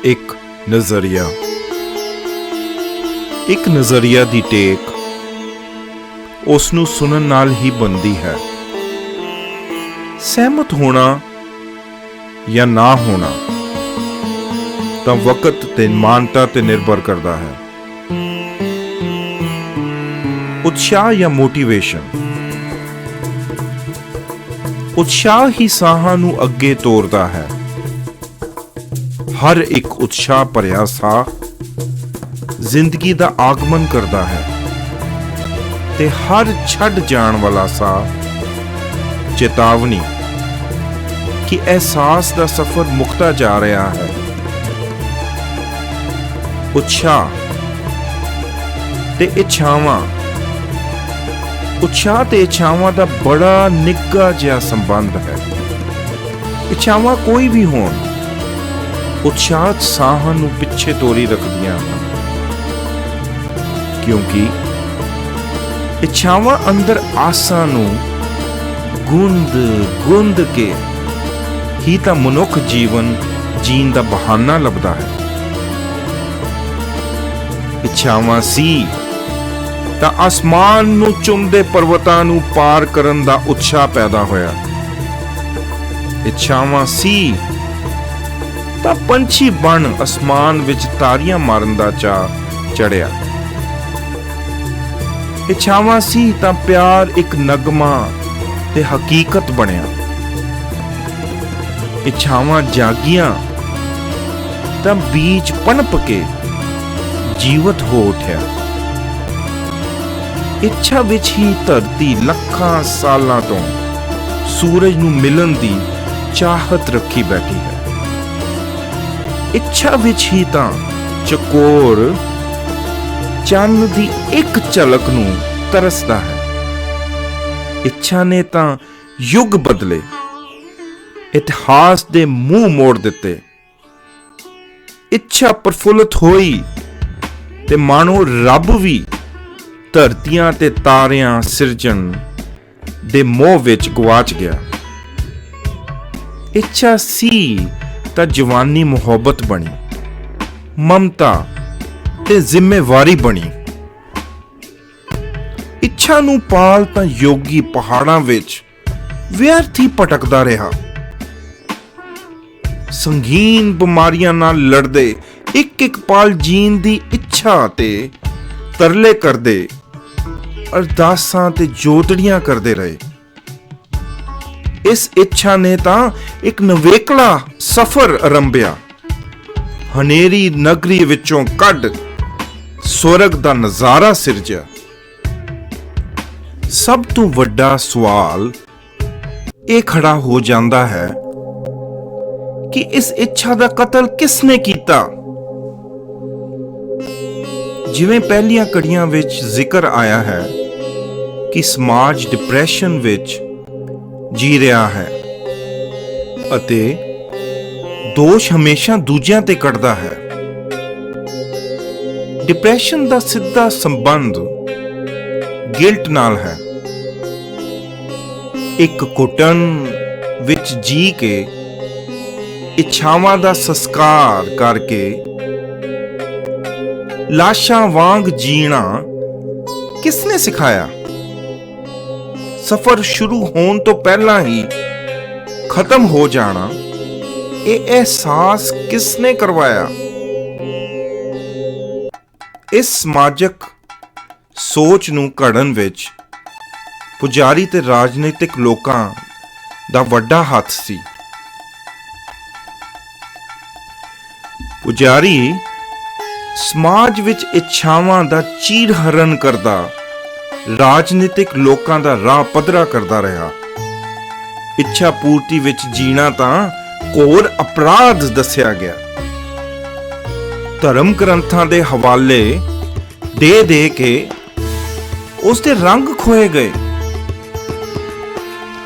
ਇੱਕ ਨਜ਼ਰੀਆ। ਇੱਕ ਨਜ਼ਰੀਆ ਦੀ ਟੇਕ ਉਸ ਨੂੰ ਸੁਣਨ ਨਾਲ ਹੀ ਬਣਦੀ ਹੈ। ਸਹਿਮਤ ਹੋਣਾ ਜਾਂ ਨਾ ਹੋਣਾ ਤਾਂ ਵਕਤ ਤੇ ਮਾਨਤਾ ਤੇ ਨਿਰਭਰ ਕਰਦਾ ਹੈ। ਉਤਸ਼ਾਹ ਜਾਂ ਮੋਟੀਵੇਸ਼ਨ। ਉਤਸ਼ਾਹ ਹੀ ਸਾਹਾਂ ਨੂੰ ਅੱਗੇ ਤੋਰਦਾ ਹੈ। ਹਰ ਇੱਕ ਉਤਸ਼ਾਹ ਭਰਿਆ ਸਾਹ ਜ਼ਿੰਦਗੀ ਦਾ ਆਗਮਨ ਕਰਦਾ ਹੈ ਤੇ ਹਰ ਛੱਡ ਜਾਣ ਵਾਲਾ ਸਾਹ ਚੇਤਾਵਨੀ ਕਿ ਅਹਿਸਾਸ ਦਾ ਸਫ਼ਰ ਮੁੱਕਦਾ ਜਾ ਰਿਹਾ ਹੈ। ਉਤਸ਼ਾਹ ਤੇ ਇੱਛਾਵਾਂ। ਉਤਸ਼ਾਹ ਤੇ ਇੱਛਾਵਾਂ ਦਾ ਬੜਾ ਨਿੱਘਾ ਜਿਹਾ ਸੰਬੰਧ ਹੈ। ਇੱਛਾਵਾਂ ਕੋਈ ਵੀ ਹੋਣ, ਉਤਸ਼ਾਹ ਸਾਹਾਂ ਨੂੰ ਪਿੱਛੇ ਤੋਰੀ ਰੱਖਦੀਆਂ ਹਨ, ਕਿਉਂਕਿ ਇੱਛਾਵਾਂ ਅੰਦਰ ਆਸਾਂ ਨੂੰ ਗੁੰਦ ਕੇ ਹੀ ਤਾਂ ਮਨੁੱਖ ਜੀਵਨ ਜੀਣ ਦਾ ਬਹਾਨਾ ਲੱਭਦਾ ਹੈ। ਇੱਛਾਵਾਂ ਸੀ ਤਾਂ ਅਸਮਾਨ ਨੂੰ ਚੁੰਮਦੇ ਪਰਵਤਾਂ ਨੂੰ ਪਾਰ ਕਰਨ ਦਾ ਉਤਸ਼ਾਹ ਪੈਦਾ ਹੋਇਆ। ਇੱਛਾਵਾਂ ਸੀ ਤਾਂ ਪੰਛੀ ਬਣ ਅਸਮਾਨ ਵਿੱਚ ਤਾਰੀਆਂ ਮਾਰਨ ਦਾ ਚਾਅ ਚੜਿਆ। ਇੱਛਾਵਾਂ ਸੀ ਤਾਂ ਪਿਆਰ ਇੱਕ ਨਗਮਾ ਤੇ ਹਕੀਕਤ ਬਣਿਆ। ਇੱਛਾਵਾਂ ਜਾਗੀਆਂ ਤਾਂ ਬੀਜ ਪਨਪ ਕੇ ਜੀਵਤ ਹੋ ਉੱਠਿਆ। ਇੱਛਾ ਵਿੱਚ ਹੀ ਧਰਤੀ ਲੱਖਾਂ ਸਾਲਾਂ ਤੋਂ ਸੂਰਜ ਨੂੰ ਮਿਲਣ ਦੀ ਚਾਹਤ ਰੱਖੀ ਬੈਠੀ ਹੈ। ਇੱਛਾ ਵਿੱਚ ਹੀ ਤਾਂ ਚਕੋਰ ਚੰਨ ਦੀ ਇੱਕ ਝਲਕ ਨੂੰ ਤਰਸਦਾ ਹੈ। ਇੱਛਾ ਨੇ ਤਾਂ ਯੁੱਗ ਬਦਲੇ, ਇਤਿਹਾਸ ਦੇ ਮੂੰਹ ਮੋੜ ਦਿੱਤੇ। ਇੱਛਾ ਪ੍ਰਫੁੱਲਤ ਹੋਈ ਤੇ ਮਾਨੋ ਰੱਬ ਵੀ ਧਰਤੀਆਂ ਤੇ ਤਾਰਿਆਂ ਸਿਰਜਣ ਦੇ ਮੋਹ ਵਿੱਚ ਗਵਾਚ ਗਿਆ। ਇੱਛਾ ਸੀ ਤਾਂ ਜਵਾਨੀ ਮੁਹੱਬਤ ਬਣੀ, ਮਮਤਾ ਤੇ ਜ਼ਿੰਮੇਵਾਰੀ ਬਣੀ। ਇੱਛਾ ਨੂੰ ਪਾਲ ਤਾਂ ਯੋਗੀ ਪਹਾੜਾਂ ਵਿੱਚ ਵਿਅਰਥ ਹੀ ਭਟਕਦਾ ਰਿਹਾ। ਸੰਗੀਨ ਬਿਮਾਰੀਆਂ ਨਾਲ ਲੜਦੇ ਇੱਕ ਪਲ ਜੀਣ ਦੀ ਇੱਛਾ ਤੇ ਤਰਲੇ ਕਰਦੇ, ਅਰਦਾਸਾਂ ਤੇ ਜੋਦੜੀਆਂ ਕਰਦੇ ਰਹੇ। ਇਸ ਇੱਛਾ ਨੇ ਤਾਂ ਇੱਕ ਨਵੇਕਲਾ ਸਫ਼ਰ ਆਰੰਭਿਆ। ਹਨੇਰੀ ਨਗਰੀ ਵਿੱਚੋਂ ਕੱਢ ਸਵਰਗ ਦਾ ਨਜ਼ਾਰਾ ਸਿਰਜਿਆ। ਸਭ ਤੋਂ ਵੱਡਾ ਸਵਾਲ ਇਹ ਖੜਾ ਹੋ ਜਾਂਦਾ ਹੈ ਕਿ ਇਸ ਇੱਛਾ ਦਾ ਕਤਲ ਕਿਸ ਨੇ ਕੀਤਾ? ਜਿਵੇਂ ਪਹਿਲੀਆਂ ਕੜੀਆਂ ਵਿੱਚ ਜ਼ਿਕਰ ਆਇਆ ਹੈ ਕਿ ਸਮਾਜ ਡਿਪਰੈਸ਼ਨ ਵਿੱਚ ਜੀ ਰਿਹਾ ਹੈ ਅਤੇ ਦੋਸ਼ ਹਮੇਸ਼ਾ ਦੂਜਿਆਂ ਤੇ ਕੱਢਦਾ ਹੈ। ਡਿਪਰੈਸ਼ਨ ਦਾ ਸਿੱਧਾ ਸੰਬੰਧ ਗਿਲਟ ਨਾਲ ਹੈ। ਇੱਕ ਘੁਟਨ ਵਿੱਚ ਜੀ ਕੇ ਇੱਛਾਵਾਂ ਦਾ ਸੰਸਕਾਰ ਕਰਕੇ ਲਾਸ਼ਾਂ ਵਾਂਗ ਜੀਣਾ ਕਿਸਨੇ ਸਿਖਾਇਆ? ਸਫ਼ਰ ਸ਼ੁਰੂ ਹੋਣ ਤੋਂ ਪਹਿਲਾਂ ਹੀ ਖਤਮ ਹੋ ਜਾਣਾ ਇਹ ਅਹਿਸਾਸ ਕਿਸਨੇ ਕਰਵਾਇਆ? ਇਸ ਸਮਾਜਕ ਸੋਚ ਨੂੰ ਘੜਨ ਵਿੱਚ ਪੁਜਾਰੀ ਤੇ ਰਾਜਨੀਤਿਕ ਲੋਕਾਂ ਦਾ ਵੱਡਾ ਹੱਥ ਸੀ। ਪੁਜਾਰੀ ਸਮਾਜ ਵਿੱਚ ਇੱਛਾਵਾਂ ਦਾ ਚੀਰਹਰਨ ਕਰਦਾ ਰਾਜਨੀਤਿਕ ਲੋਕਾਂ ਦਾ ਰਾਹ ਪੱਧਰਾ ਕਰਦਾ ਰਿਹਾ। ਇੱਛਾ ਪੂਰਤੀ ਵਿੱਚ ਜੀਣਾ ਤਾਂ ਘੋਰ ਅਪਰਾਧ ਦੱਸਿਆ ਗਿਆ। ਧਰਮ ਗ੍ਰੰਥਾਂ ਦੇ ਹਵਾਲੇ ਦੇ ਕੇ ਉਸ ਦੇ ਰੰਗ ਖੋਏ ਗਏ।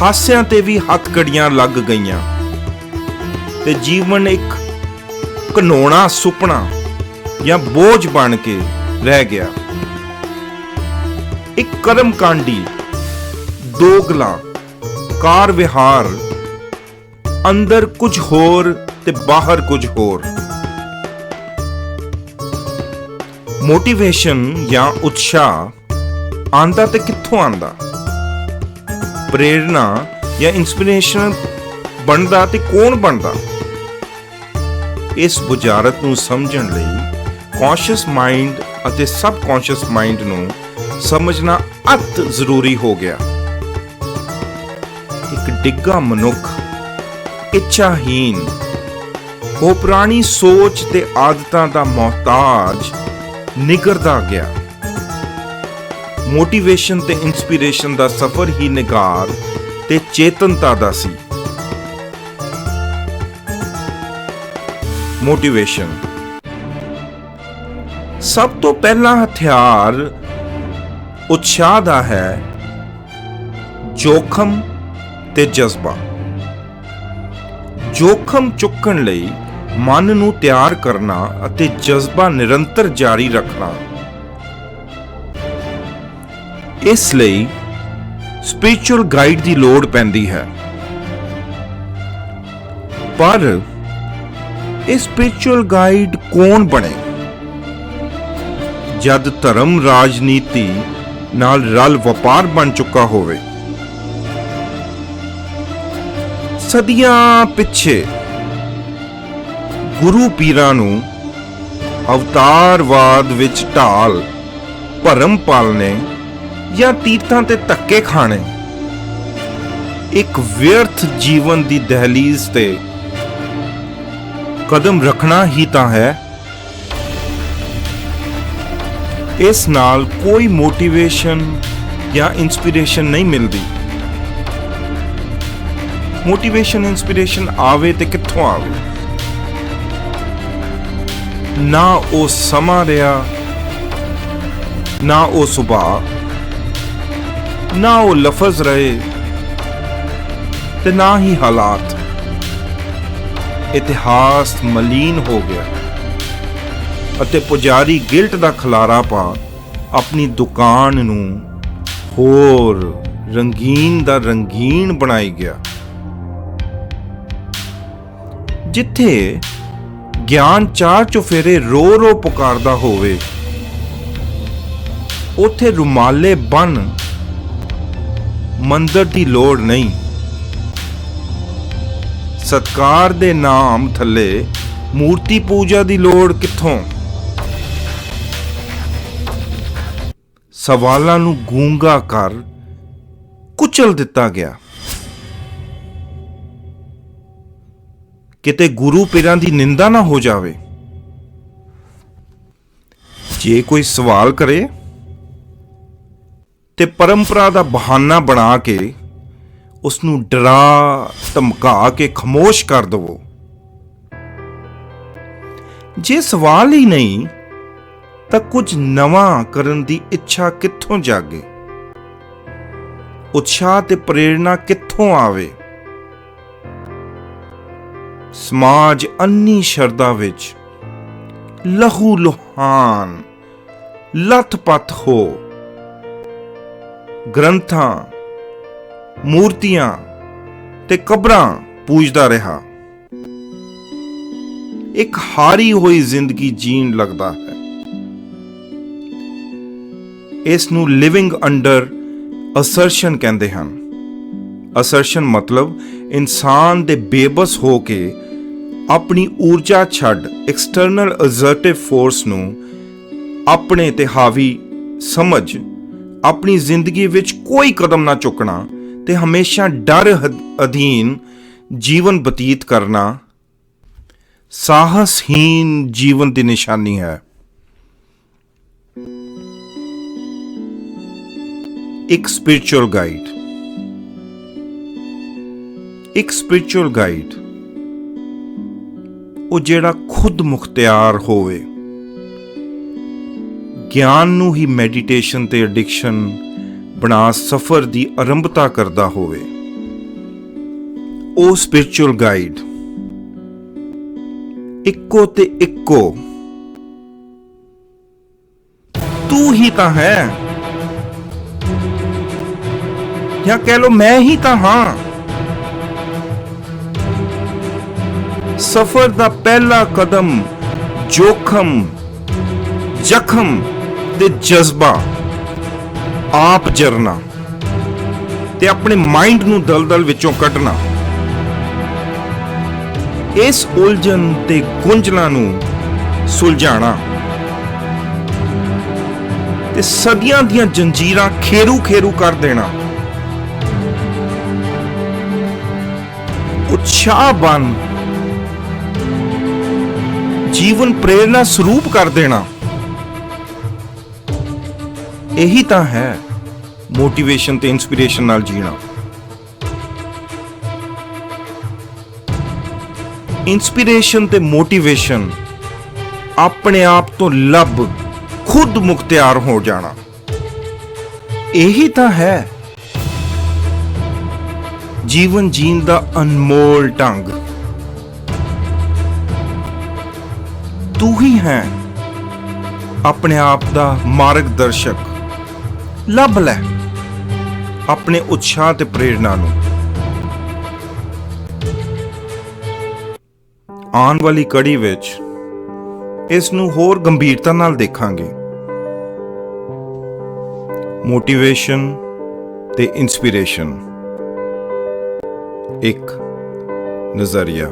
ਹਾਸਿਆਂ ਤੇ ਵੀ ਹੱਥਕੜੀਆਂ ਲੱਗ ਗਈਆਂ ਤੇ ਜੀਵਨ ਇੱਕ ਘਿਨੌਣਾ ਸੁਪਨਾ ਜਾਂ ਬੋਝ ਬਣ ਕੇ ਰਹਿ ਗਿਆ। ਇੱਕ ਕਰਮਕਾਂਡੀ, ਦੋਗਲਾ ਕਾਰ ਵਿਹਾਰ, ਅੰਦਰ ਕੁਝ ਹੋਰ ਤੇ ਬਾਹਰ ਕੁਝ ਹੋਰ। ਮੋਟੀਵੇਸ਼ਨ ਜਾਂ ਉਤਸ਼ਾਹ ਆਂਦਾ ਤੇ ਕਿੱਥੋਂ ਆਂਦਾ? ਪ੍ਰੇਰਣਾ ਜਾਂ ਇਨਸਪੀਰੇਸ਼ਨ ਬਣਦਾ ਤੇ ਕੌਣ ਬਣਦਾ? ਇਸ ਬੁਝਾਰਤ ਨੂੰ ਸਮਝਣ ਲਈ ਕੌਨਸ਼ੀਅਸ ਮਾਈਂਡ ਅਤੇ ਸਬਕੌਨਸ਼ੀਅਸ ਮਾਈਂਡ ਨੂੰ ਸਮਝਣਾ ਅਤ ਜ਼ਰੂਰੀ ਹੋ ਗਿਆ। ਇੱਕ ਡਿੱਗਾ ਮਨੁੱਖ ਇੱਛਾਹੀਨ, ਉਹ ਪੁਰਾਣੀ ਸੋਚ ਤੇ ਆਦਤਾਂ ਦਾ ਮੁਹਤਾਜ ਨਿਗਰਦਾ ਗਿਆ। ਮੋਟੀਵੇਸ਼ਨ ਤੇ ਇਨਸਪੀਰੇਸ਼ਨ ਦਾ ਸਫ਼ਰ ਹੀ ਨਿਗਾਰ ਤੇ ਚੇਤਨਤਾ ਦਾ ਸੀ। ਮੋਟੀਵੇਸ਼ਨ ਸਭ ਤੋਂ ਪਹਿਲਾ ਹਥਿਆਰ ਉਤਸ਼ਾਹ ਦਾ ਹੈ ਜੋਖਮ ਤੇ ਜਜ਼ਬਾ। ਜੋਖਮ ਚੁੱਕਣ ਲਈ ਮਨ ਨੂੰ ਤਿਆਰ ਕਰਨਾ ਅਤੇ ਜਜ਼ਬਾ ਨਿਰੰਤਰ ਜਾਰੀ ਰੱਖਣਾ। ਇਸ ਲਈ ਸਪਿਰਿਚੁਅਲ ਗਾਈਡ ਦੀ ਲੋੜ ਪੈਂਦੀ ਹੈ। ਪਰ ਇਹ ਸਪਿਰਿਚੁਅਲ ਗਾਈਡ ਕੌਣ ਬਣੇ ਜਦ ਧਰਮ ਰਾਜਨੀਤੀ ਨਾਲ ਰਲ ਵਪਾਰ ਬਣ ਚੁੱਕਾ ਹੋਵੇ? ਸਦੀਆਂ ਪਿੱਛੇ ਗੁਰੂ ਪੀਰਾਂ ਨੂੰ ਅਵਤਾਰਵਾਦ ਵਿੱਚ ਢਾਲ, ਭਰਮ ਪਾਲਣੇ ਜਾਂ ਤੀਰਥਾਂ ਤੇ ਧੱਕੇ ਖਾਣੇ ਇੱਕ ਵਿਅਰਥ ਜੀਵਨ ਦੀ ਦਹਲੀਜ਼ ਤੇ ਕਦਮ ਰੱਖਣਾ ਹੀ ਤਾਂ ਹੈ। ਇਸ ਨਾਲ ਕੋਈ ਮੋਟੀਵੇਸ਼ਨ ਜਾਂ ਇਨਸਪੀਰੇਸ਼ਨ ਨਹੀਂ ਮਿਲਦੀ। ਮੋਟੀਵੇਸ਼ਨ ਇਨਸਪੀਰੇਸ਼ਨ ਆਵੇ ਤੇ ਕਿੱਥੋਂ ਆਵੇ? ਨਾ ਉਹ ਸਮਾਂ ਰਿਹਾ, ਨਾ ਉਹ ਸੁਭਾਅ, ਨਾ ਉਹ ਲਫ਼ਜ਼ ਰਹੇ ਤੇ ਨਾ ਹੀ ਹਾਲਾਤ। ਇਤਿਹਾਸ ਮਲੀਨ ਹੋ ਗਿਆ ਅਤੇ ਪੁਜਾਰੀ ਗਿਲਟ ਦਾ ਖਲਾਰਾ ਪਾ ਆਪਣੀ ਦੁਕਾਨ ਨੂੰ ਹੋਰ ਰੰਗੀਨ ਦਾ ਰੰਗੀਨ ਬਣਾਈ ਗਿਆ। ਜਿੱਥੇ ਗਿਆਨ ਚਾਰ ਚੁਫੇਰੇ ਰੋ ਰੋ ਪੁਕਾਰਦਾ ਹੋਵੇ, ਉੱਥੇ ਰੁਮਾਲੇ ਬੰਨ ਮੰਦਰ ਦੀ ਲੋੜ ਨਹੀਂ। ਸਤਕਾਰ ਦੇ ਨਾਮ ਥੱਲੇ ਮੂਰਤੀ ਪੂਜਾ ਦੀ ਲੋੜ ਕਿੱਥੋਂ? ਸਵਾਲਾਂ ਨੂੰ ਗੂੰਗਾ ਕਰ ਕੁਚਲ ਦਿੱਤਾ ਗਿਆ। ਕਿਤੇ ਗੁਰੂ ਪੀਰਾਂ ਦੀ ਨਿੰਦਾ ਨਾ ਹੋ ਜਾਵੇ। ਜੇ ਕੋਈ ਸਵਾਲ ਕਰੇ ਤੇ ਪਰੰਪਰਾ ਦਾ ਬਹਾਨਾ ਬਣਾ ਕੇ ਉਸ ਨੂੰ ਡਰਾ ਧਮਕਾ ਕੇ ਖਾਮੋਸ਼ ਕਰ ਦਵੋ। ਜੇ ਸਵਾਲ ਹੀ ਨਹੀਂ ਤਾਂ ਕੁਝ ਨਵਾਂ ਕਰਨ ਦੀ ਇੱਛਾ ਕਿੱਥੋਂ ਜਾਗੇ? ਉਤਸ਼ਾਹ ਤੇ ਪ੍ਰੇਰਣਾ ਕਿੱਥੋਂ ਆਵੇ? ਸਮਾਜ ਅੰਨੀ ਸ਼ਰਧਾ ਵਿੱਚ ਲਹੂ ਲੁਹਾਨ ਲੱਥ-ਪੱਥ ਹੋ ਗ੍ਰੰਥਾਂ, ਮੂਰਤੀਆਂ ਤੇ ਕਬਰਾਂ ਪੂਜਦਾ ਰਿਹਾ। ਇੱਕ ਹਾਰੀ ਹੋਈ ਜ਼ਿੰਦਗੀ ਜੀਣ ਲੱਗਦਾ ਹੈ। ਇਸ ਨੂੰ ਲਿਵਿੰਗ ਅੰਡਰ ਅਸਰਸ਼ਨ ਕਹਿੰਦੇ ਹਨ। ਅਸਰਸ਼ਨ ਮਤਲਬ ਇਨਸਾਨ ਦੇ ਬੇਬਸ ਹੋ ਕੇ ਆਪਣੀ ਊਰਜਾ ਛੱਡ ਐਕਸਟਰਨਲ ਅਸਰਟਿਵ ਫੋਰਸ ਨੂੰ ਆਪਣੇ ਤੇ ਹਾਵੀ ਸਮਝ ਆਪਣੀ ਜ਼ਿੰਦਗੀ ਵਿੱਚ ਕੋਈ ਕਦਮ ਨਾ ਚੁੱਕਣਾ ਤੇ ਹਮੇਸ਼ਾ ਡਰ ਅਧੀਨ ਜੀਵਨ ਬਤੀਤ ਕਰਨਾ ਸਾਹਸਹੀਨ ਜੀਵਨ ਦੀ ਨਿਸ਼ਾਨੀ ਹੈ। ਇੱਕ ਸਪਿਰਿਚੁਅਲ ਗਾਈਡ, ਇੱਕ ਸਪਿਰਿਚੁਅਲ ਗਾਈਡ ਉਹ ਜਿਹੜਾ ਖੁਦ ਮੁਖਤਿਆਰ ਹੋਵੇ, ਗਿਆਨ ਨੂੰ ਹੀ ਮੈਡੀਟੇਸ਼ਨ ਤੇ ਐਡਿਕਸ਼ਨ ਬਣਾ ਸਫ਼ਰ ਦੀ ਆਰੰਭਤਾ ਕਰਦਾ ਹੋਵੇ। ਉਹ ਸਪਿਰਿਚੁਅਲ ਗਾਈਡ ਇੱਕੋ ਤੇ ਇੱਕੋ ਤੂੰ ਹੀ ਤਾਂ ਹੈ, ਜਾਂ ਕਹਿ ਲੋ ਮੈਂ ਹੀ ਤਾਂ ਹਾਂ। ਸਫ਼ਰ ਦਾ ਪਹਿਲਾ ਕਦਮ ਜੋਖਮ, ਜ਼ਖਮ ਤੇ ਜਜ਼ਬਾ ਆਪ ਜਰਨਾ ਤੇ ਆਪਣੇ ਮਾਈਂਡ ਨੂੰ ਦਲਦਲ ਵਿੱਚੋਂ ਕੱਢਣਾ, ਇਸ ਉਲਝਣ ਤੇ ਗੁੰਝਲਾਂ ਨੂੰ ਸੁਲਝਾਣਾ ਤੇ ਸਦੀਆਂ ਦੀਆਂ ਜੰਜੀਰਾਂ ਖੇਰੂ ਕਰ ਦੇਣਾ। ਉਤਸ਼ਾਹ ਬਣ ਜੀਵਨ ਪ੍ਰੇਰਣਾ ਸਰੂਪ ਕਰ ਦੇਣਾ। ਇਹੀ ਤਾਂ ਹੈ ਮੋਟੀਵੇਸ਼ਨ ਤੇ ਇਨਸਪੀਰੇਸ਼ਨ ਨਾਲ ਜੀਣਾ। ਇਨਸਪੀਰੇਸ਼ਨ ਤੇ ਮੋਟੀਵੇਸ਼ਨ ਆਪਣੇ ਆਪ ਤੋਂ ਲੱਭ ਖੁਦ ਮੁਖਤਿਆਰ ਹੋ ਜਾਣਾ। ਇਹੀ ਤਾਂ ਹੈ ਜੀਵਨ ਜੀਣ ਦਾ ਅਨਮੋਲ ਢੰਗ। ਤੂੰ ਹੀ ਹੈ ਆਪਣੇ ਆਪ ਦਾ ਮਾਰਗਦਰਸ਼ਕ। ਲੱਭ ਲੈ ਆਪਣੇ ਉਤਸ਼ਾਹ ਤੇ ਪ੍ਰੇਰਣਾ ਨੂੰ। ਆਉਣ ਵਾਲੀ ਕੜੀ ਵਿੱਚ ਇਸ ਨੂੰ ਹੋਰ ਗੰਭੀਰਤਾ ਨਾਲ ਦੇਖਾਂਗੇ। ਮੋਟੀਵੇਸ਼ਨ ਤੇ ਇਨਸਪੀਰੇਸ਼ਨ, ਇੱਕ ਨਜ਼ਰੀਆ।